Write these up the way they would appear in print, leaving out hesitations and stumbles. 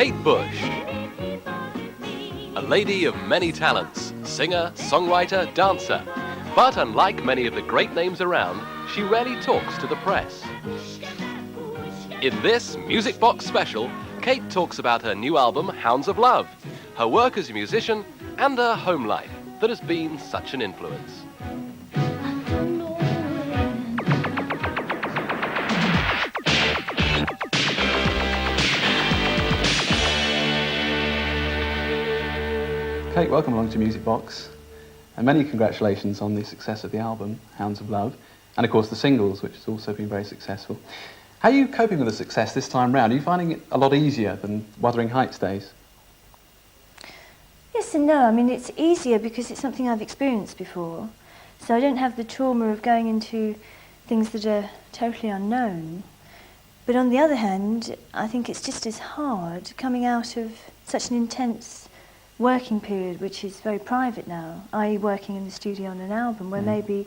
Kate Bush. A lady of many talents, singer, songwriter, dancer. But unlike many of the great names around, she rarely talks to the press. In this Music Box special, Kate talks about her new album, Hounds of Love, her work as a musician, and her home life that has been such an influence. Kate, welcome along to Music Box, and many congratulations on the success of the album, Hounds of Love, and of course the singles, which has also been very successful. How are you coping with the success this time round? Are you finding it a lot easier than Wuthering Heights days? Yes and no. I mean, it's easier because it's something I've experienced before, so I don't have the trauma of going into things that are totally unknown. But on the other hand, I think it's just as hard coming out of such an intense working period, which is very private now, i.e. working in the studio on an album, where maybe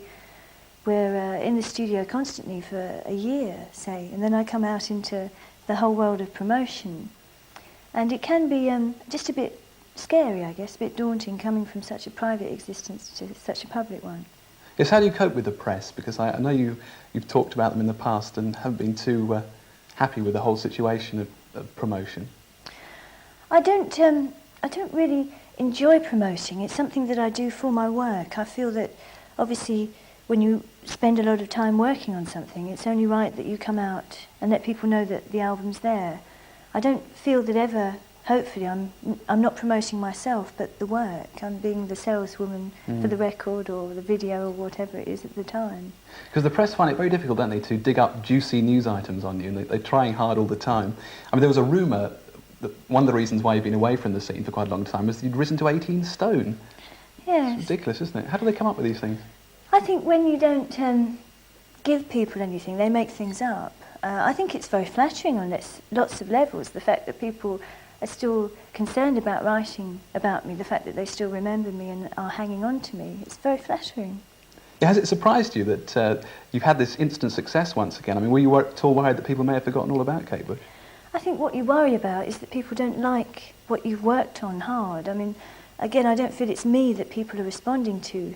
we're in the studio constantly for a year, say, and then I come out into the whole world of promotion. And it can be just a bit scary, I guess, a bit daunting coming from such a private existence to such a public one. Yes, how do you cope with the press? Because I know you've talked about them in the past and haven't been too happy with the whole situation of promotion. I don't really enjoy promoting. It's something that I do for my work. I feel that obviously when you spend a lot of time working on something, it's only right that you come out and let people know that the album's there. I don't feel that ever, hopefully, I'm not promoting myself, but the work. I'm being the saleswoman for the record or the video or whatever it is at the time. Because the press find it very difficult, don't they, to dig up juicy news items on you, and they're trying hard all the time. I mean, there was a rumour that one of the reasons why you've been away from the scene for quite a long time was you'd risen to 18 stone. Yes. It's ridiculous, isn't it? How do they come up with these things? I think when you don't give people anything, they make things up. I think it's very flattering on lots of levels, the fact that people are still concerned about writing about me, the fact that they still remember me and are hanging on to me. It's very flattering. Yeah, has it surprised you that you've had this instant success once again? I mean, were you at all worried that people may have forgotten all about Kate Bush? I think what you worry about is that people don't like what you've worked on hard. I mean, again, I don't feel it's me that people are responding to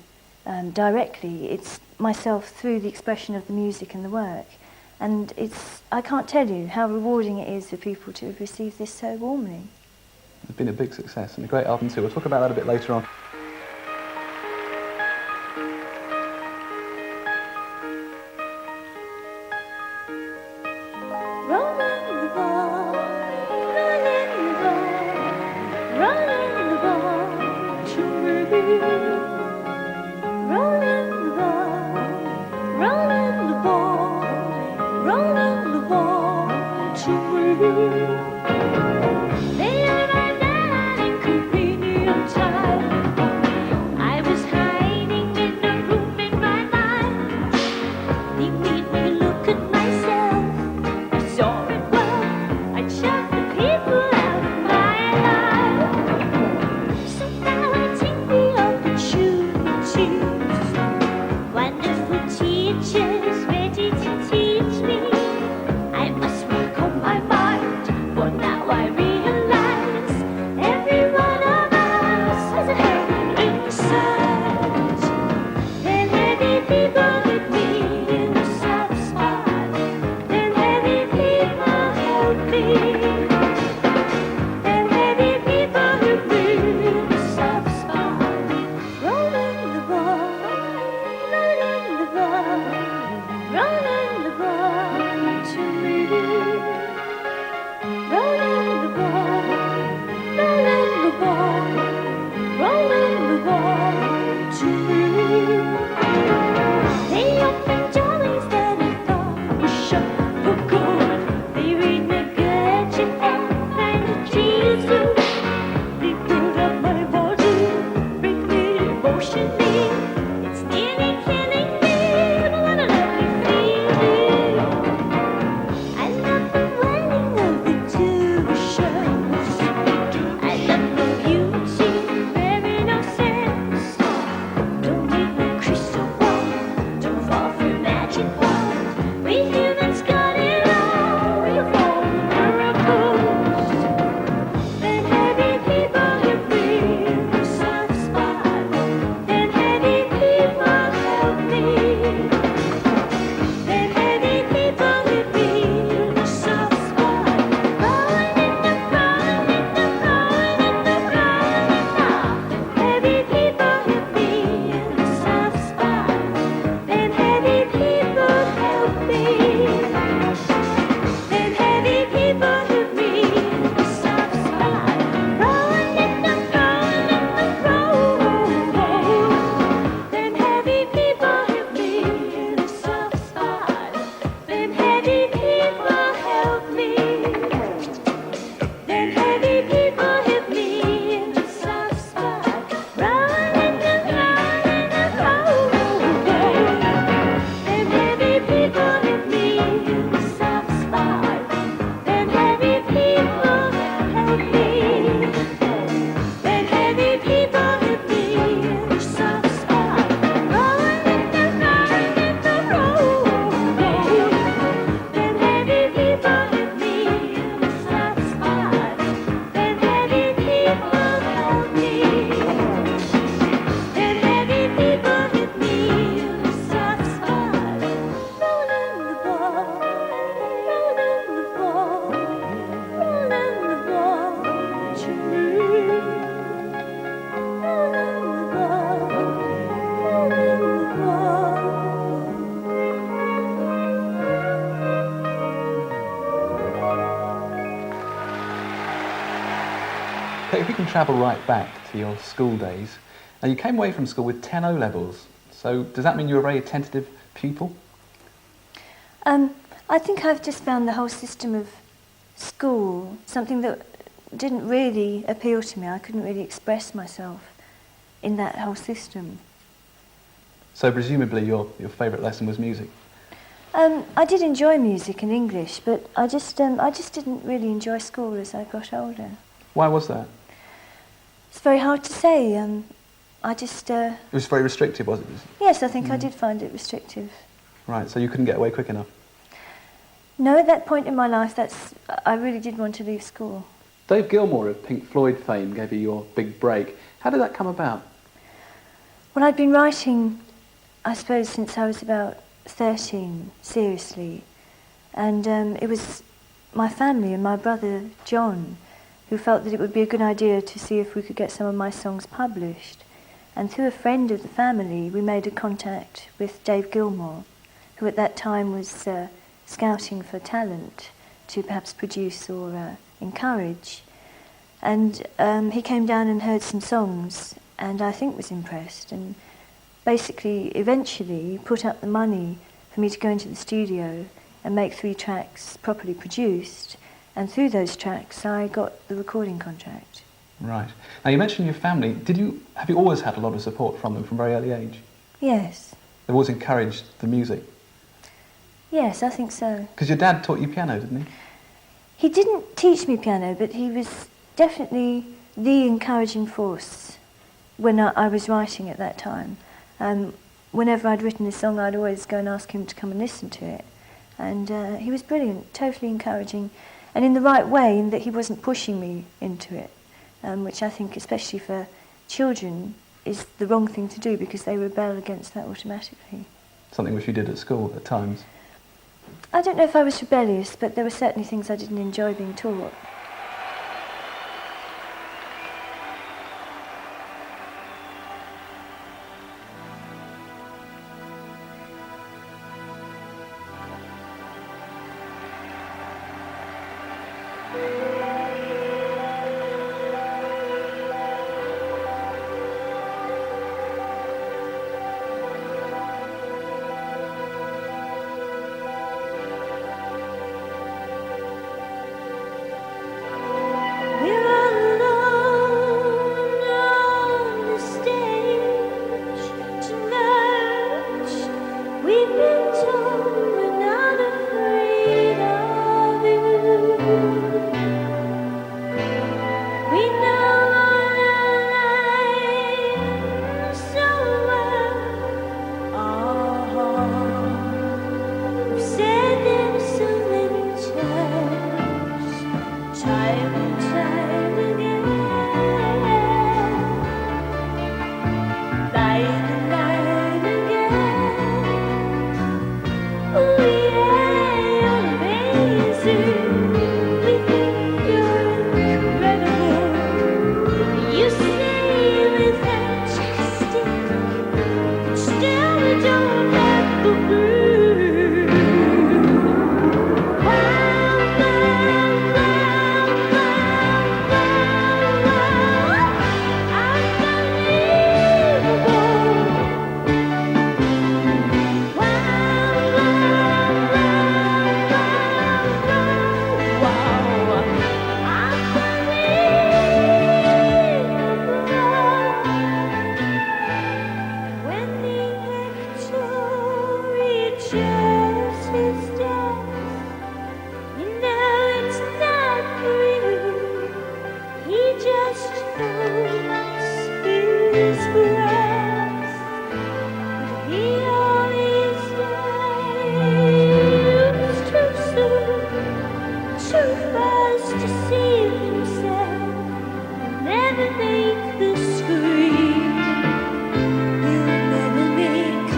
directly. It's myself through the expression of the music and the work. And I can't tell you how rewarding it is for people to have received this so warmly. It's been a big success and a great album too. We'll talk about that a bit later on. If we can travel right back to your school days, now you came away from school with 10 O-levels, so does that mean you were a very attentive pupil? I think I've just found the whole system of school something that didn't really appeal to me. I couldn't really express myself in that whole system. So presumably your favourite lesson was music? I did enjoy music and English, but I just didn't really enjoy school as I got older. Why was that? It's very hard to say. It was very restrictive, was it? Yes, I think I did find it restrictive. Right, so you couldn't get away quick enough? No, at that point in my life, I really did want to leave school. Dave Gilmour of Pink Floyd fame gave you your big break. How did that come about? Well, I'd been writing, I suppose, since I was about 13, seriously. And it was my family and my brother John who felt that it would be a good idea to see if we could get some of my songs published. And through a friend of the family, we made a contact with Dave Gilmour, who at that time was scouting for talent to perhaps produce or encourage. And he came down and heard some songs, and I think was impressed, and basically, eventually, put up the money for me to go into the studio and make 3 tracks properly produced, and through those tracks I got the recording contract. Right. Now you mentioned your family. Have you always had a lot of support from them from a very early age? Yes. They've always encouraged the music? Yes, I think so. Because your dad taught you piano, didn't he? He didn't teach me piano, but he was definitely the encouraging force when I was writing at that time. Whenever I'd written a song, I'd always go and ask him to come and listen to it. And he was brilliant, totally encouraging, and in the right way, in that he wasn't pushing me into it, which I think, especially for children, is the wrong thing to do because they rebel against that automatically. Something which you did at school at times? I don't know if I was rebellious, but there were certainly things I didn't enjoy being taught.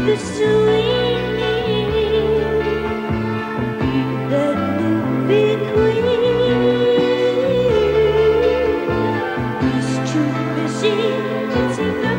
It's in the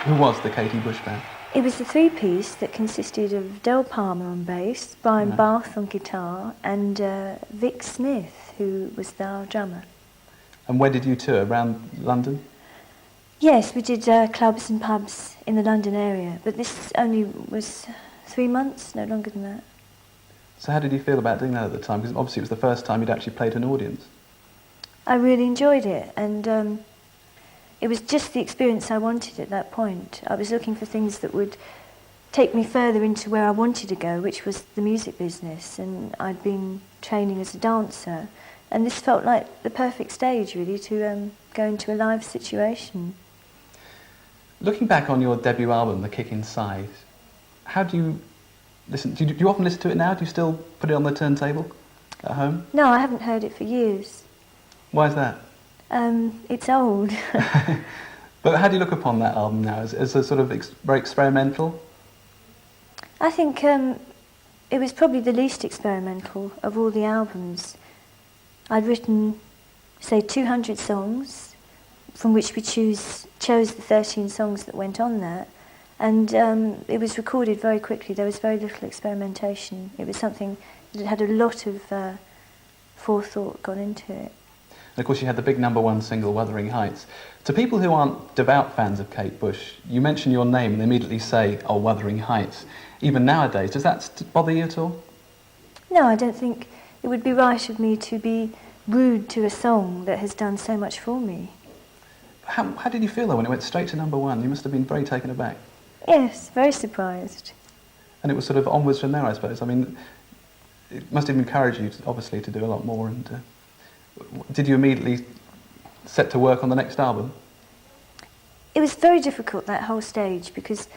Who was the Katie Bush band? It was a three-piece that consisted of Del Palmer on bass, Brian Barth on guitar, and Vic Smith, who was our drummer. And where did you tour? Around London? Yes, we did clubs and pubs in the London area, but this only was 3 months, no longer than that. So how did you feel about doing that at the time? Because obviously it was the first time you'd actually played to an audience. I really enjoyed it, and it was just the experience I wanted at that point. I was looking for things that would take me further into where I wanted to go, which was the music business, and I'd been training as a dancer, and this felt like the perfect stage, really, to go into a live situation. Looking back on your debut album, The Kick Inside, how do you listen? Do you often listen to it now? Do you still put it on the turntable at home? No, I haven't heard it for years. Why is that? It's old. But how do you look upon that album now? As a sort of very experimental? I think it was probably the least experimental of all the albums. I'd written, say, 200 songs, from which we chose the 13 songs that went on that, and it was recorded very quickly. There was very little experimentation. It was something that had a lot of forethought gone into it. And of course you had the big #1 single, Wuthering Heights. To people who aren't devout fans of Kate Bush, you mention your name and they immediately say, oh, Wuthering Heights. Even nowadays, does that bother you at all? No, I don't think it would be right of me to be rude to a song that has done so much for me. How did you feel though when it went straight to #1? You must have been very taken aback. Yes, very surprised. And it was sort of onwards from there, I suppose. I mean, it must have encouraged you, obviously, to do a lot more. And did you immediately set to work on the next album? It was very difficult, that whole stage, because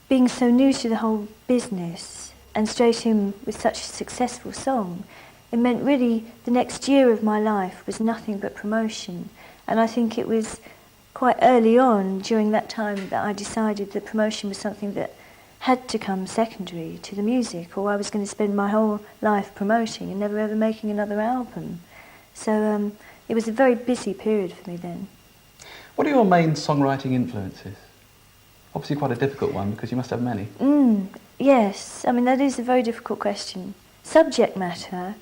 being so new to the whole business and straight in with such a successful song, it meant really the next year of my life was nothing but promotion. And I think it was quite early on during that time that I decided that promotion was something that had to come secondary to the music, or I was going to spend my whole life promoting and never ever making another album. So it was a very busy period for me then. What are your main songwriting influences? Obviously quite a difficult one because you must have many. Yes, I mean that is a very difficult question. Subject matter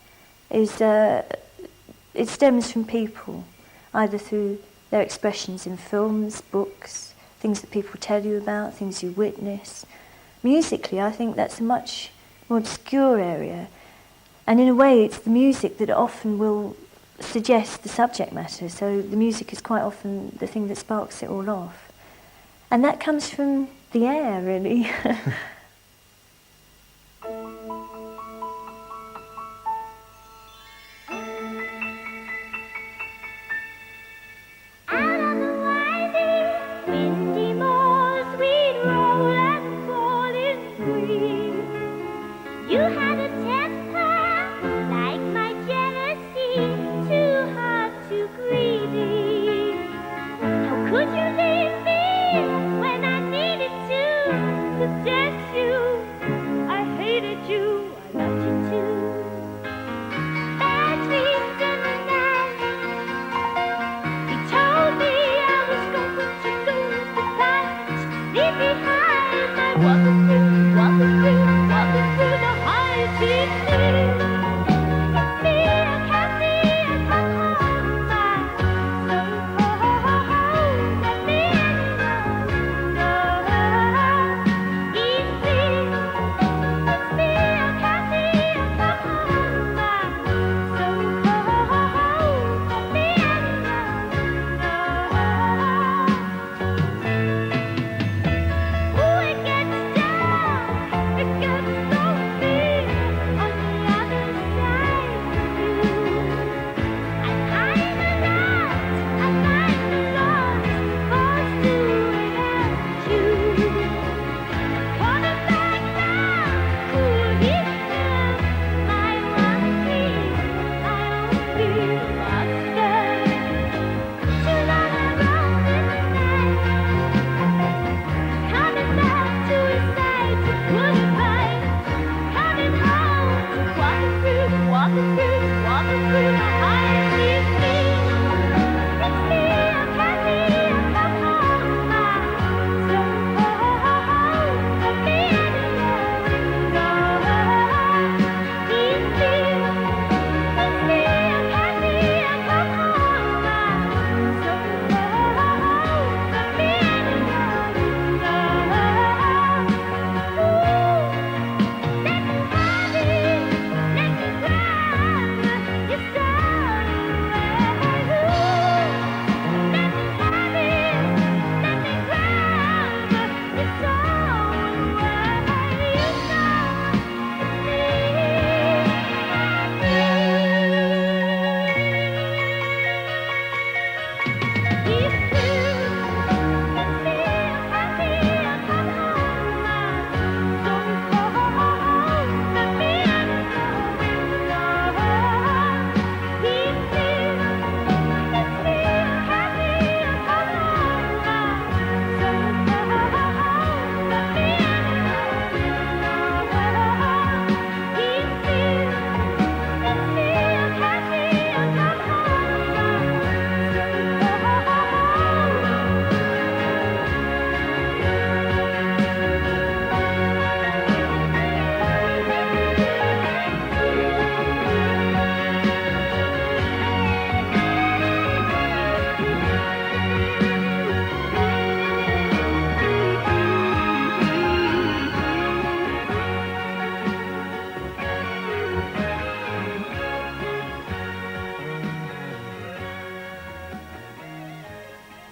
is, it stems from people, either through their expressions in films, books, things that people tell you about, things you witness. Musically, I think that's a much more obscure area, and in a way it's the music that often will suggest the subject matter, so the music is quite often the thing that sparks it all off. And that comes from the air, really. It gets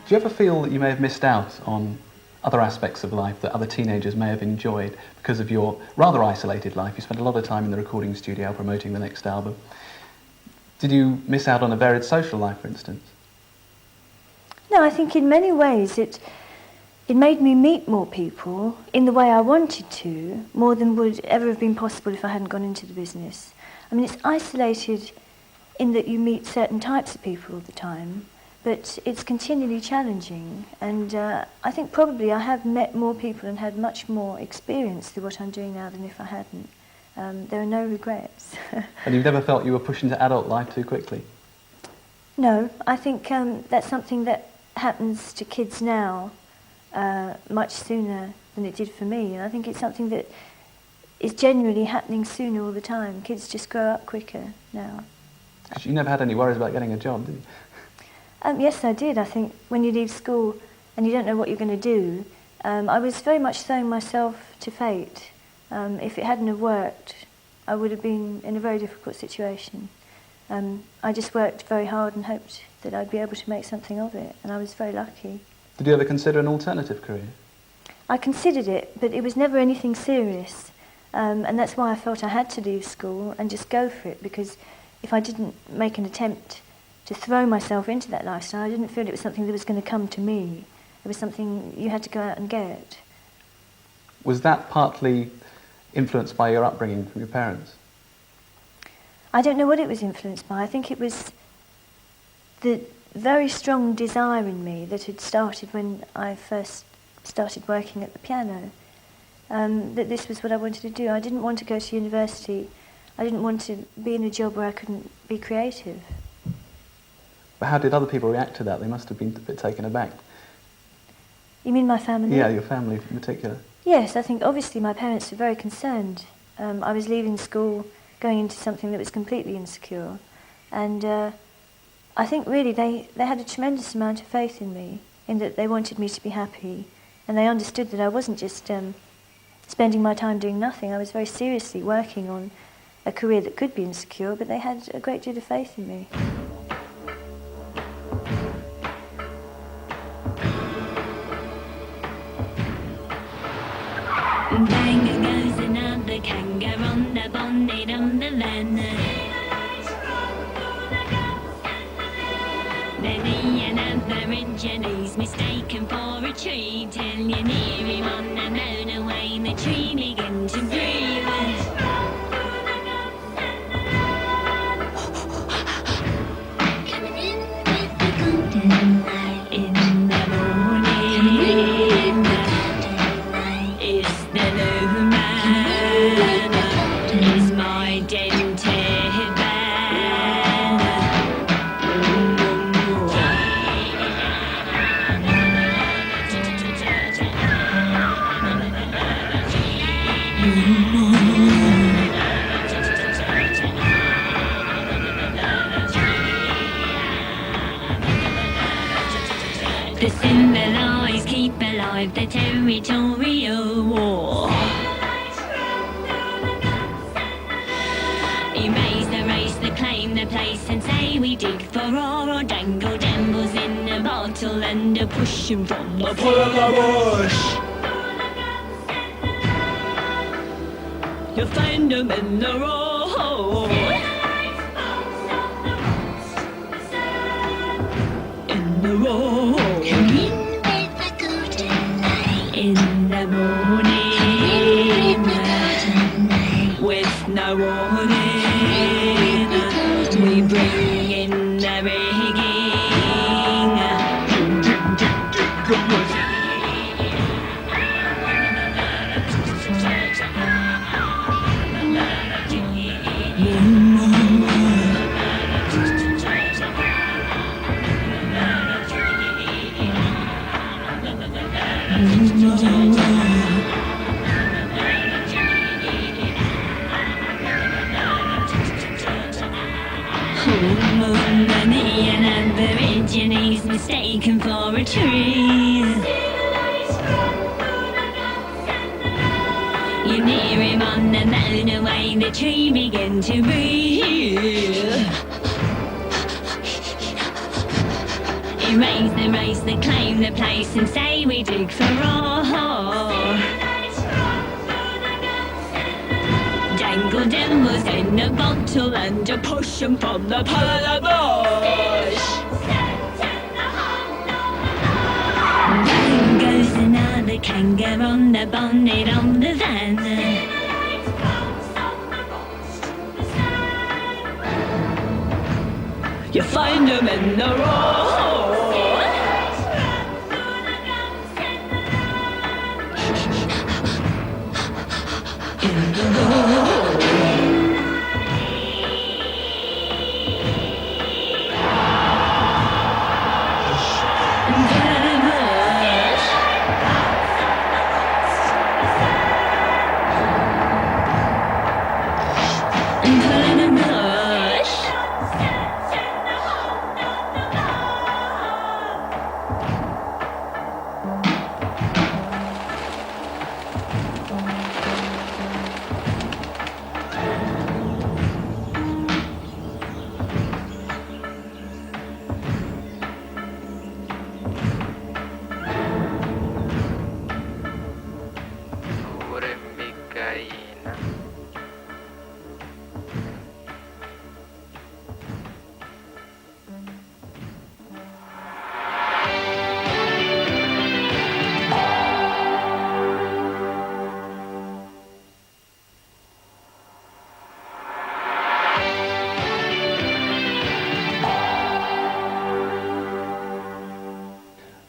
Do you ever feel that you may have missed out on other aspects of life that other teenagers may have enjoyed because of your rather isolated life? You spent a lot of time in the recording studio promoting the next album. Did you miss out on a varied social life, for instance? No, I think in many ways it made me meet more people in the way I wanted to, more than would ever have been possible if I hadn't gone into the business. I mean, it's isolated in that you meet certain types of people all the time, but it's continually challenging, and I think probably I have met more people and had much more experience through what I'm doing now than if I hadn't. There are no regrets. And you've never felt you were pushed into adult life too quickly? No, I think that's something that happens to kids now much sooner than it did for me, and I think it's something that is genuinely happening sooner all the time. Kids just grow up quicker now. Because you never had any worries about getting a job, did you? Yes, I did. I think when you leave school and you don't know what you're going to do, I was very much throwing myself to fate. If it hadn't have worked, I would have been in a very difficult situation. I just worked very hard and hoped that I'd be able to make something of it, and I was very lucky. Did you ever consider an alternative career? I considered it, but it was never anything serious, and that's why I felt I had to leave school and just go for it, because if I didn't make an attempt to throw myself into that lifestyle, I didn't feel it was something that was going to come to me. It was something you had to go out and get. Was that partly influenced by your upbringing from your parents? I don't know what it was influenced by. I think it was the very strong desire in me that had started when I first started working at the piano, that this was what I wanted to do. I didn't want to go to university. I didn't want to be in a job where I couldn't be creative. But how did other people react to that? They must have been a bit taken aback. You mean my family? Yeah, your family in particular. Yes, I think obviously my parents were very concerned. I was leaving school, going into something that was completely insecure, and I think really they had a tremendous amount of faith in me, in that they wanted me to be happy, and they understood that I wasn't just spending my time doing nothing. I was very seriously working on a career that could be insecure, but they had a great deal of faith in me. Bang goes another kangaroo on the bonnet on the van. Then an aborigines mistaken for a tree, till you're near him on the motorway, the tree begins to breathe. Coming in with the golden light in the morning. It's the new man. It's my dented van. The symbolized keep alive the territorial war. Erase the race, the claim the place, and say we dig for ore, or dangle dambles in a bottle and a push 'em from the pull of the bush. You find 'em in the road. In the road. Come in with the golden light. In the morning. With no warning. We bring in the rigging. Money and aborigines mistaken for a tree. You're near him on the motorway, the tree begin to breathe. raise, they claim their place and say we dig for ore. Dangle demos in a bottle and a push 'em from the polar bush. Bang goes another kangaroo on the bonnet on the van. You find 'em in the road. In the road.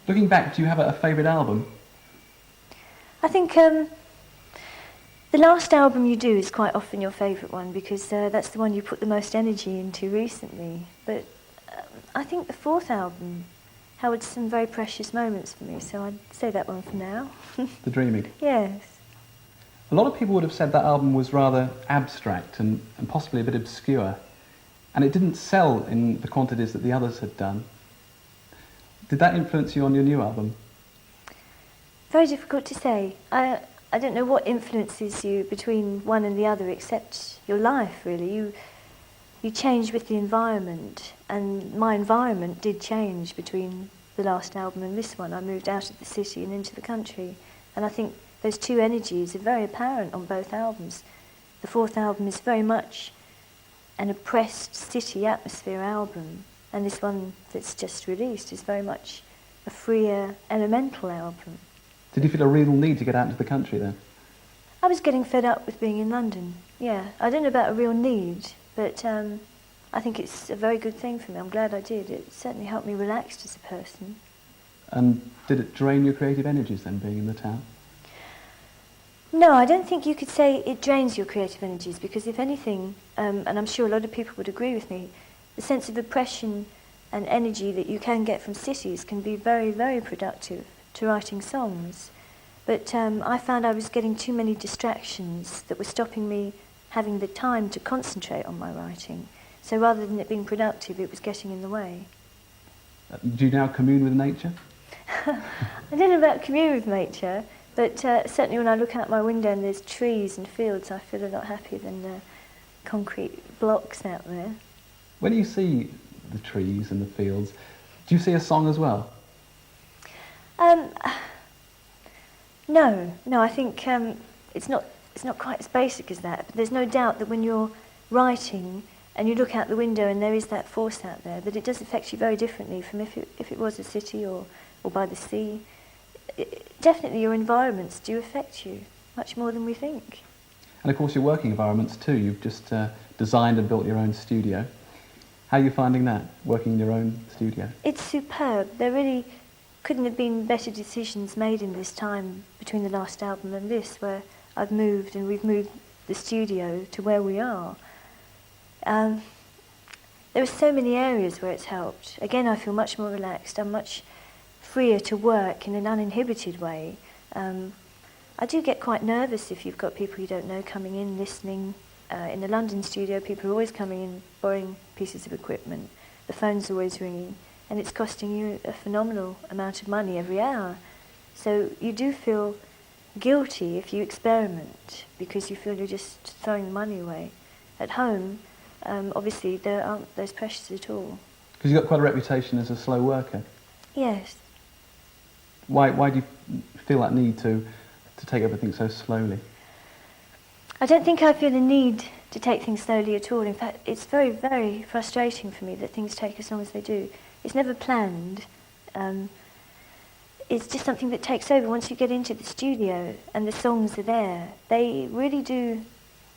Looking back, do you have a favourite album? I think the last album you do is quite often your favourite one because that's the one you put the most energy into recently. But I think the fourth album held some very precious moments for me, so I'd say that one for now. The Dreaming? Yes. A lot of people would have said that album was rather abstract and possibly a bit obscure, and it didn't sell in the quantities that the others had done. Did that influence you on your new album? Very difficult to say. I don't know what influences you between one and the other except your life, really. You change with the environment, and my environment did change between the last album and this one. I moved out of the city and into the country, and I think those two energies are very apparent on both albums. The fourth album is very much an oppressed city atmosphere album, and this one that's just released is very much a freer, elemental album. Did you feel a real need to get out into the country then? I was getting fed up with being in London, yeah. I don't know about a real need, but I think it's a very good thing for me. I'm glad I did. It certainly helped me relax as a person. And did it drain your creative energies then, being in the town? No, I don't think you could say it drains your creative energies, because if anything, and I'm sure a lot of people would agree with me, the sense of oppression and energy that you can get from cities can be very, very productive to writing songs. But I found I was getting too many distractions that were stopping me having the time to concentrate on my writing. So rather than it being productive, it was getting in the way. Do you now commune with nature? I don't know about commune with nature, but certainly when I look out my window and there's trees and fields, I feel a lot happier than the concrete blocks out there. When you see the trees and the fields, do you see a song as well? No, I think it's not quite as basic as that, but there's no doubt that when you're writing and you look out the window and there is that force out there, that it does affect you very differently from if it was a city or by the sea. Definitely your environments do affect you much more than we think. And of course your working environments too. You've just designed and built your own studio. How are you finding that, working in your own studio? It's superb. There really couldn't have been better decisions made in this time between the last album and this, where I've moved and we've moved the studio to where we are. There are so many areas where it's helped. Again, I feel much more relaxed. I'm much freer to work in an uninhibited way. I do get quite nervous if you've got people you don't know coming in, listening. In the London studio, people are always coming in, borrowing pieces of equipment. The phone's always ringing, and it's costing you a phenomenal amount of money every hour. So you do feel guilty if you experiment, because you feel you're just throwing the money away. At home, obviously, there aren't those pressures at all. Because you've got quite a reputation as a slow worker. Yes. Why do you feel that need to take everything so slowly? I don't think I feel the need to take things slowly at all. In fact, it's very, very frustrating for me that things take as long as they do. It's never planned. It's just something that takes over. Once you get into the studio and the songs are there, they really do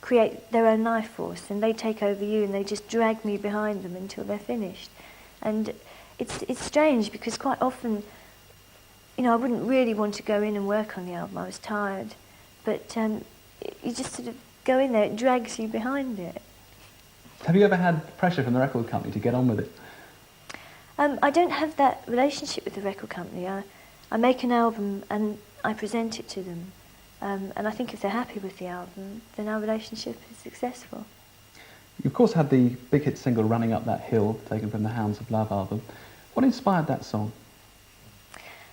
create their own life force, and they take over you, and they just drag me behind them until they're finished. And it's strange, because quite often, you know, I wouldn't really want to go in and work on the album. I was tired. But you just sort of go in there, it drags you behind it. Have you ever had pressure from the record company to get on with it? I don't have that relationship with the record company. I make an album and I present it to them. And I think if they're happy with the album, then our relationship is successful. You of course had the big hit single Running Up That Hill, taken from the Hounds of Love album. What inspired that song?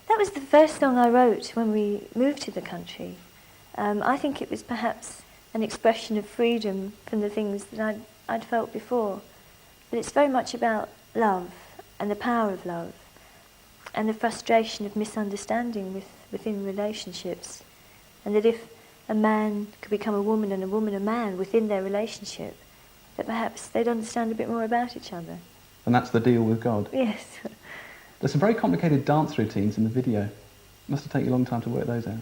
That was the first song I wrote when we moved to the country. I think it was perhaps an expression of freedom from the things that I'd felt before. But it's very much about love and the power of love and the frustration of misunderstanding within relationships. And that if a man could become a woman and a woman a man within their relationship, that perhaps they'd understand a bit more about each other. And that's the deal with God? Yes. There's some very complicated dance routines in the video. It must have taken you a long time to work those out.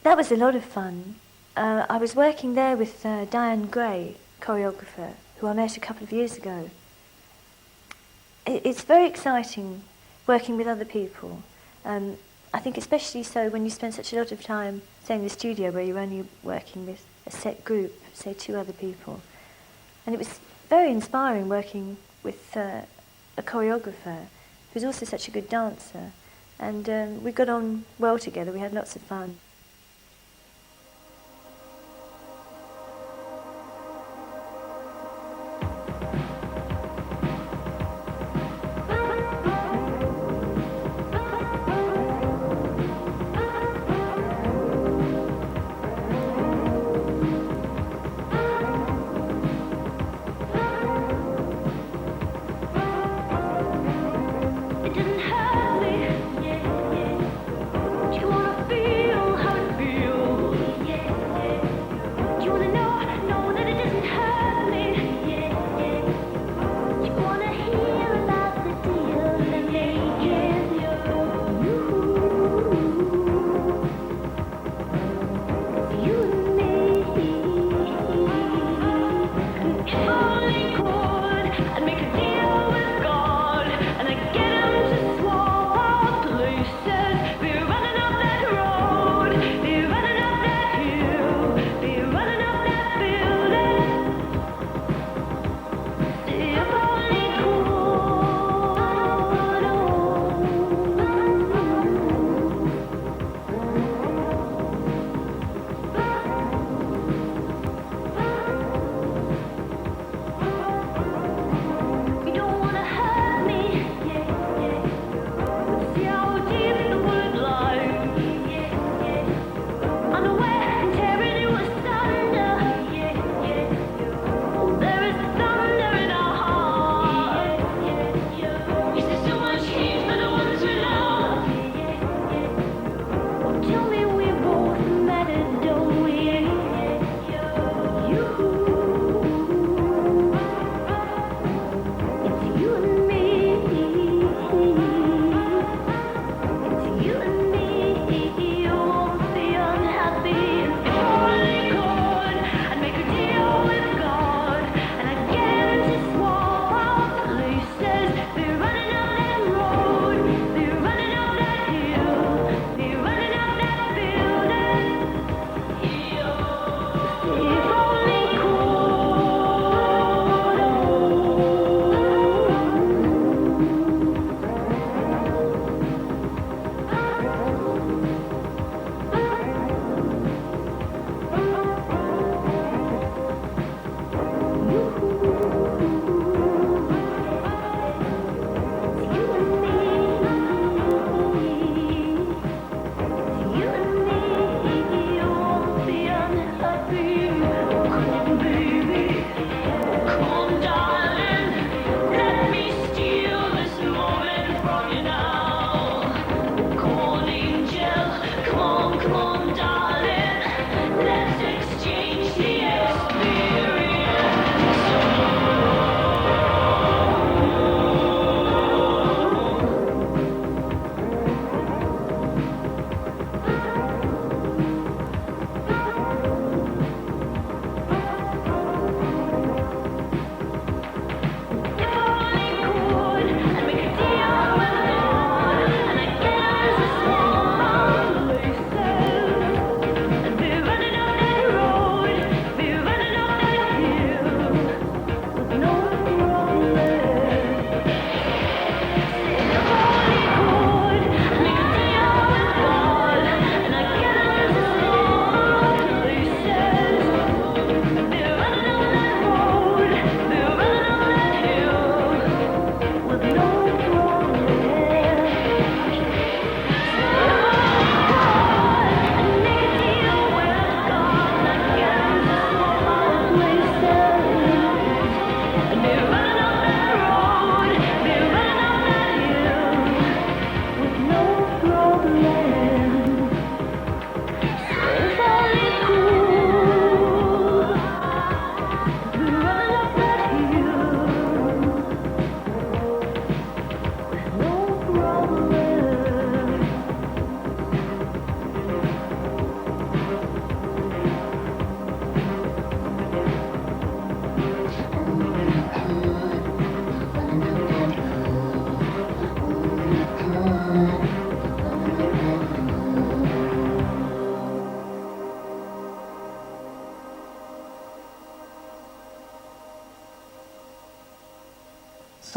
That was a lot of fun. I was working there with Diane Gray, choreographer, who I met a couple of years ago. It's very exciting working with other people. I think especially so when you spend such a lot of time, say, in the studio where you're only working with a set group, say 2 other people. And it was very inspiring working with a choreographer who's also such a good dancer. And we got on well together, we had lots of fun.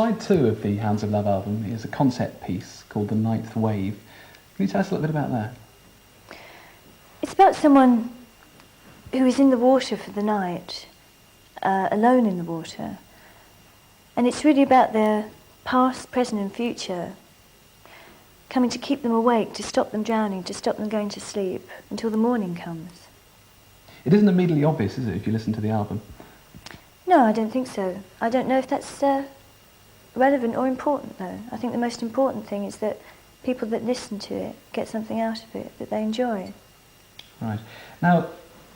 Side 2 of the Hounds of Love album is a concept piece called The Ninth Wave. Can you tell us a little bit about that? It's about someone who is in the water for the night, alone in the water. And it's really about their past, present and future coming to keep them awake, to stop them drowning, to stop them going to sleep until the morning comes. It isn't immediately obvious, is it, if you listen to the album? No, I don't think so. I don't know if that's relevant or important, though. I think the most important thing is that people that listen to it get something out of it that they enjoy. Right. Now,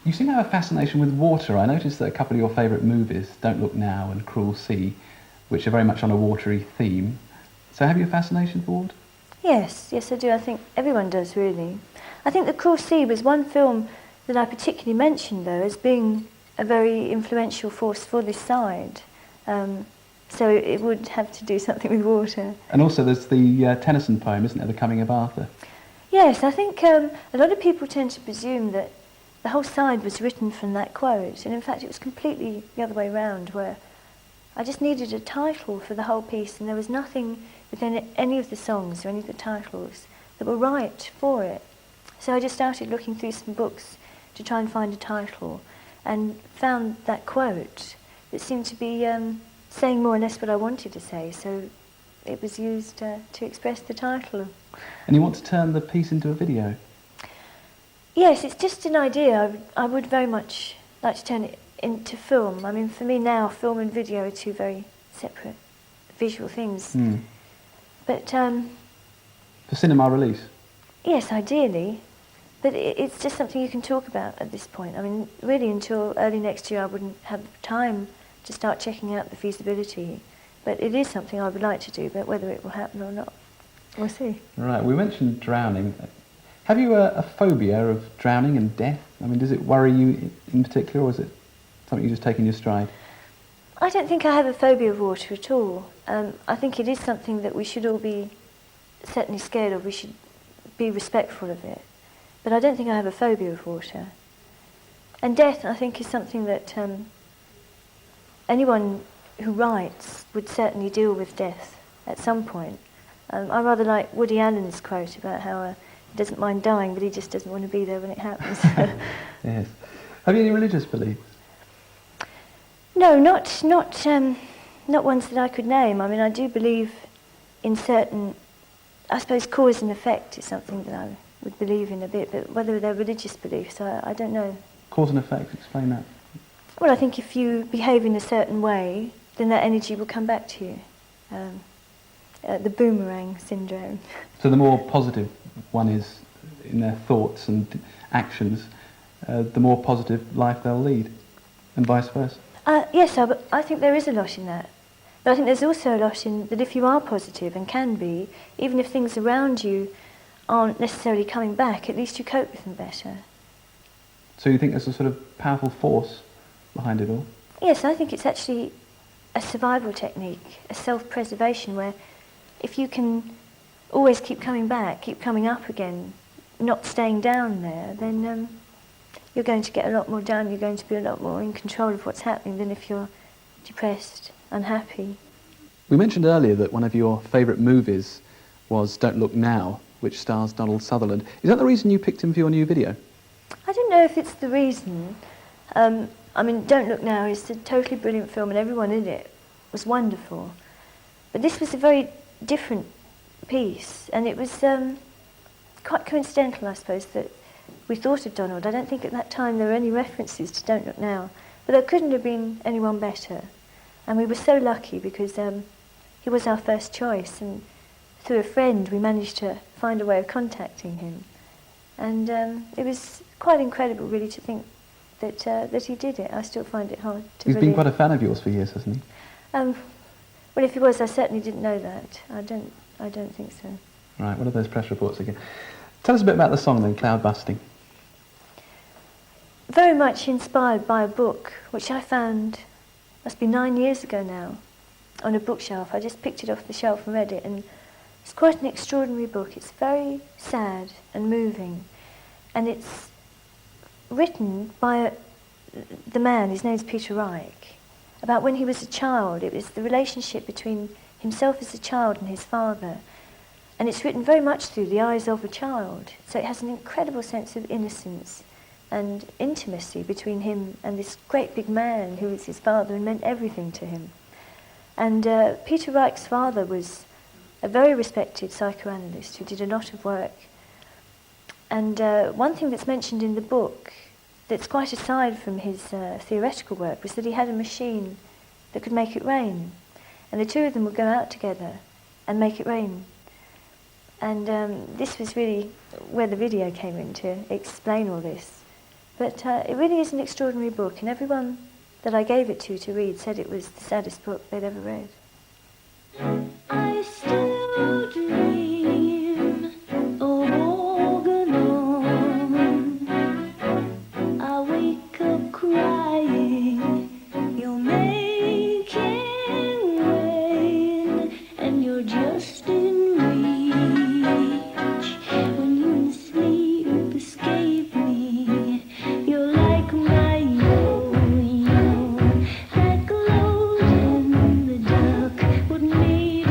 you seem to have a fascination with water. I noticed that a couple of your favourite movies, Don't Look Now and Cruel Sea, which are very much on a watery theme. So have you a fascination for water? Yes, I do. I think everyone does, really. I think The Cruel Sea was one film that I particularly mentioned, though, as being a very influential force for this side. So it would have to do something with water. And also there's the Tennyson poem, isn't there, The Coming of Arthur? Yes, I think a lot of people tend to presume that the whole side was written from that quote, and in fact it was completely the other way round, where I just needed a title for the whole piece, and there was nothing within any of the songs or any of the titles that were right for it. So I just started looking through some books to try and find a title, and found that quote that seemed to be saying more or less what I wanted to say, so it was used to express the title. And you want to turn the piece into a video? Yes, it's just an idea. I would very much like to turn it into film. I mean, for me now, film and video are two very separate visual things. Mm. But for cinema release? Yes, ideally. But it's just something you can talk about at this point. I mean, really until early next year I wouldn't have time to start checking out the feasibility. But it is something I would like to do, but whether it will happen or not, we'll see. Right, we mentioned drowning. Have you a phobia of drowning and death? I mean, does it worry you in particular, or is it something you just take in your stride? I don't think I have a phobia of water at all. I think it is something that we should all be certainly scared of. We should be respectful of it. But I don't think I have a phobia of water. And death, I think, is something that anyone who writes would certainly deal with death at some point. I rather like Woody Allen's quote about how he doesn't mind dying, but he just doesn't want to be there when it happens. Yes. Have you any religious beliefs? No, not ones that I could name. I mean, I do believe in certain, I suppose cause and effect is something that I would believe in a bit, but whether they're religious beliefs, I don't know. Cause and effect, explain that. Well, I think if you behave in a certain way, then that energy will come back to you. The boomerang syndrome. So the more positive one is in their thoughts and actions, the more positive life they'll lead, and vice versa. Yes, I think there is a lot in that. But I think there's also a lot in that if you are positive, and can be, even if things around you aren't necessarily coming back, at least you cope with them better. So you think there's a sort of powerful force behind it all? Yes, I think it's actually a survival technique, a self-preservation, where if you can always keep coming back, keep coming up again, not staying down there, then you're going to get a lot more done, you're going to be a lot more in control of what's happening than if you're depressed, unhappy. We mentioned earlier that one of your favourite movies was Don't Look Now, which stars Donald Sutherland. Is that the reason you picked him for your new video? I don't know if it's the reason. I mean, Don't Look Now is a totally brilliant film and everyone in it was wonderful. But this was a very different piece, and it was quite coincidental, I suppose, that we thought of Donald. I don't think at that time there were any references to Don't Look Now, but there couldn't have been anyone better. And we were so lucky because he was our first choice, and through a friend we managed to find a way of contacting him. And it was quite incredible, really, to think that he did it. I still find it hard to believe. He's been quite a fan of yours for years, hasn't he? Well, if he was, I certainly didn't know that. I don't think so. Right, what are those press reports again? Tell us a bit about the song then, Cloud Busting. Very much inspired by a book, which I found, must be 9 years ago now, on a bookshelf. I just picked it off the shelf and read it, and it's quite an extraordinary book. It's very sad and moving, and it's written by the man, his name's Peter Reich, about when he was a child. It was the relationship between himself as a child and his father. And it's written very much through the eyes of a child. So it has an incredible sense of innocence and intimacy between him and this great big man who was his father and meant everything to him. And Peter Reich's father was a very respected psychoanalyst who did a lot of work. And one thing that's mentioned in the book that's quite aside from his theoretical work was that he had a machine that could make it rain. And the two of them would go out together and make it rain. And this was really where the video came in to explain all this. But it really is an extraordinary book, and everyone that I gave it to read said it was the saddest book they'd ever read. I still dream of walking on. I wake up crying. You're making rain, and you're just in reach. When you sleep, escape me. You're like my yo-yo that glows in the dark. What made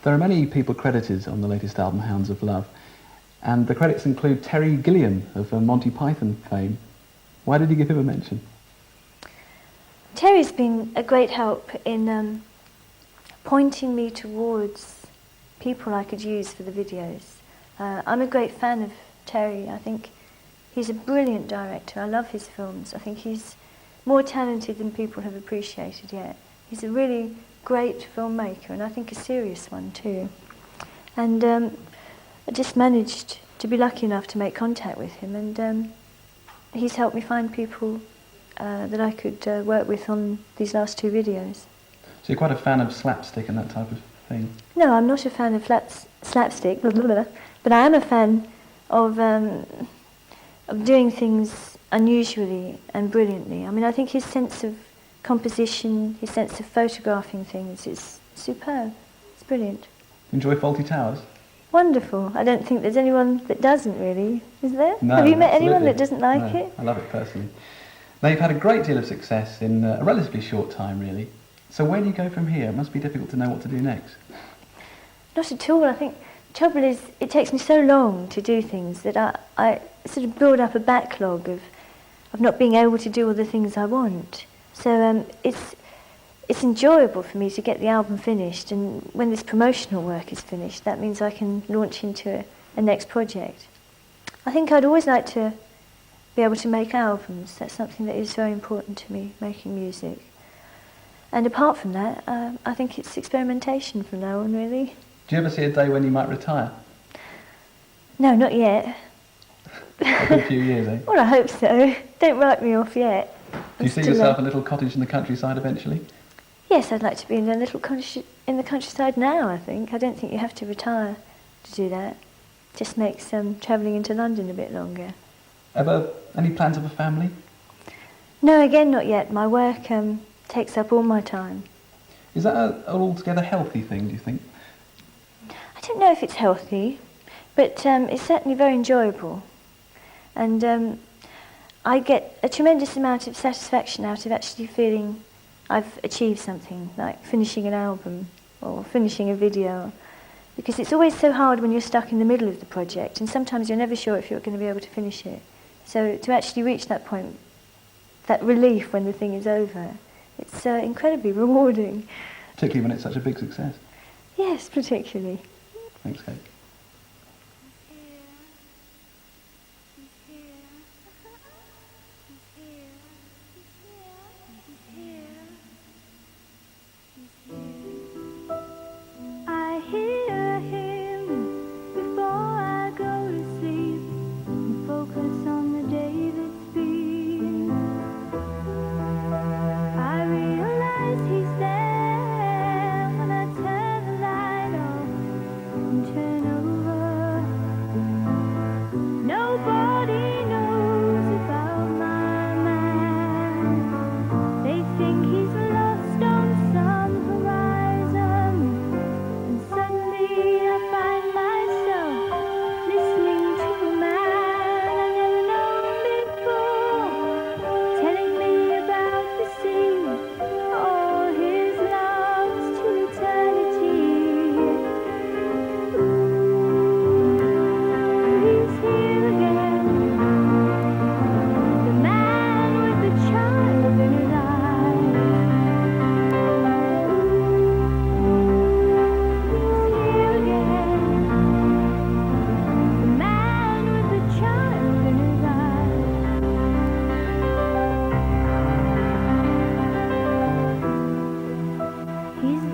There are many people credited on the latest album, Hounds of Love, and the credits include Terry Gilliam of Monty Python fame. Why did you give him a mention? Terry's been a great help in pointing me towards people I could use for the videos. I'm a great fan of Terry. I think he's a brilliant director. I love his films. I think he's more talented than people have appreciated yet. He's a really great filmmaker, and I think a serious one too. And I just managed to be lucky enough to make contact with him, and he's helped me find people that I could work with on these last 2 videos. So you're quite a fan of slapstick and that type of thing? No, I'm not a fan of slapstick, blah, blah, blah, but I am a fan of doing things unusually and brilliantly. I mean, I think his sense of composition, his sense of photographing things is superb. It's brilliant. Enjoy Fawlty Towers? Wonderful. I don't think there's anyone that doesn't really, is there? No, have you met absolutely. anyone that doesn't like No, it? I love it personally. Now, you've had a great deal of success in a relatively short time, really. So where do you go from here? It must be difficult to know what to do next. Not at all. I think the trouble is it takes me so long to do things that I sort of build up a backlog of not being able to do all the things I want. So it's enjoyable for me to get the album finished, and when this promotional work is finished, that means I can launch into a next project. I think I'd always like to be able to make albums. That's something that is very important to me, making music. And apart from that, I think it's experimentation from now on, really. Do you ever see a day when you might retire? No, not yet. A good few years, eh? Well, I hope so. Don't write me off yet. Do you see yourself a little cottage in the countryside eventually? Yes, I'd like to be in a little cottage in the countryside now, I think. I don't think you have to retire to do that. It just makes travelling into London a bit longer. Ever any plans of a family? No, again, not yet. My work takes up all my time. Is that an altogether healthy thing, do you think? I don't know if it's healthy, but it's certainly very enjoyable. And I get a tremendous amount of satisfaction out of actually feeling I've achieved something, like finishing an album or finishing a video, because it's always so hard when you're stuck in the middle of the project, and sometimes you're never sure if you're going to be able to finish it. So to actually reach that point, that relief when the thing is over, it's incredibly rewarding. Particularly when it's such a big success. Yes, particularly. Thanks, Kate. I hear him before I go to sleep and focus on the day that's been. I realize he's there when I turn the light off and turn over. Nobody knows about my man. They think he's lost on some horizon. And suddenly I find myself listening to a man I've never known before, telling me about the sea, all his loves to eternity. He's here again, the man with the child in his eyes. He's here again, the man with the child in his eyes. He's